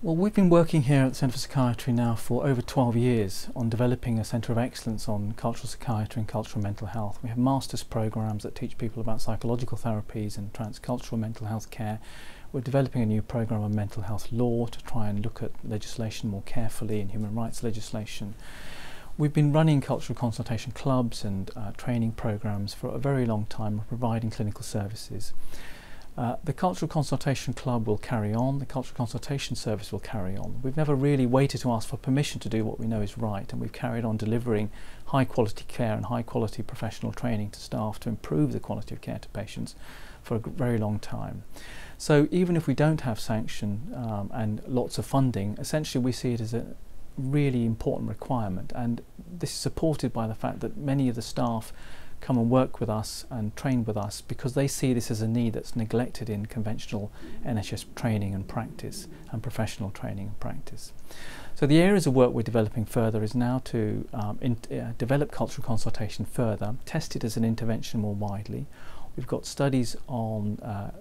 Well, we've been working here at the Centre for Psychiatry now for over 12 years on developing a centre of excellence on cultural psychiatry and cultural mental health. We have master's programmes that teach people about psychological therapies and transcultural mental health care. We're developing a new programme on mental health law to try and look at legislation more carefully and human rights legislation. We've been running cultural consultation clubs and training programmes for a very long time, providing clinical services. The Cultural Consultation Club will carry on, the Cultural Consultation Service will carry on. We've never really waited to ask for permission to do what we know is right, and we've carried on delivering high quality care and high quality professional training to staff to improve the quality of care to patients for a very long time. So even if we don't have sanction and lots of funding, essentially we see it as a really important requirement, and this is supported by the fact that many of the staff come and work with us and train with us because they see this as a need that's neglected in conventional NHS training and practice and professional training and practice. So the areas of work we're developing further is now to develop cultural consultation further, test it as an intervention more widely. We've got studies on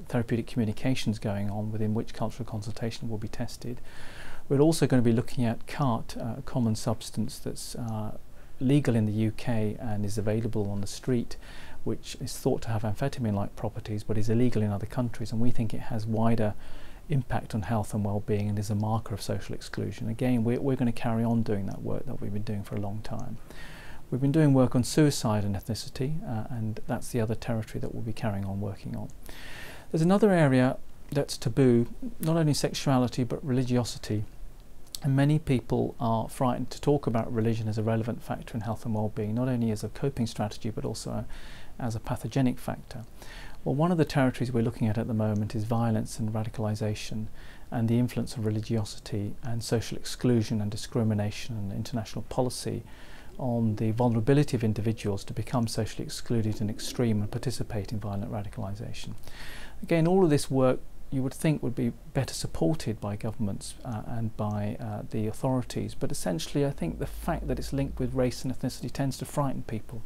therapeutic communications going on within which cultural consultation will be tested. We're also going to be looking at CART, a common substance that's legal in the UK and is available on the street, which is thought to have amphetamine-like properties but is illegal in other countries, and we think it has wider impact on health and well-being and is a marker of social exclusion. Again, we're going to carry on doing that work that we've been doing for a long time. We've been doing work on suicide and ethnicity, and that's the other territory that we'll be carrying on working on. There's another area that's taboo, not only sexuality but religiosity. And many people are frightened to talk about religion as a relevant factor in health and well-being, not only as a coping strategy but also as a pathogenic factor. Well, one of the territories we're looking at the moment is violence and radicalisation and the influence of religiosity and social exclusion and discrimination and international policy on the vulnerability of individuals to become socially excluded and extreme and participate in violent radicalisation. Again, all of this work you would think would be better supported by governments and by the authorities, but essentially I think the fact that it's linked with race and ethnicity tends to frighten people.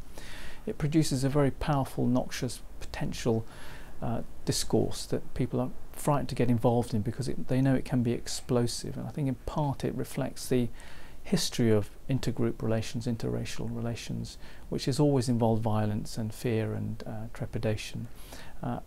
It produces a very powerful, noxious, potential discourse that people are frightened to get involved in because they know it can be explosive, and I think in part it reflects the history of intergroup relations, interracial relations, which has always involved violence and fear and trepidation.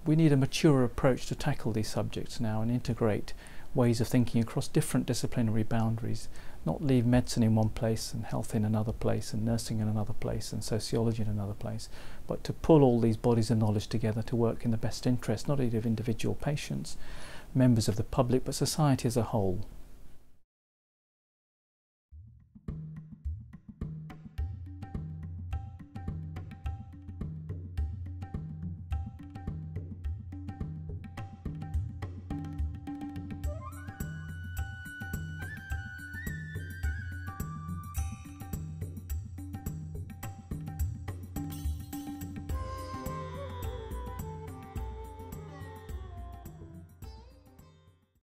We need a mature approach to tackle these subjects now and integrate ways of thinking across different disciplinary boundaries, not leave medicine in one place and health in another place and nursing in another place and sociology in another place, but to pull all these bodies of knowledge together to work in the best interest not only of individual patients, members of the public, but society as a whole.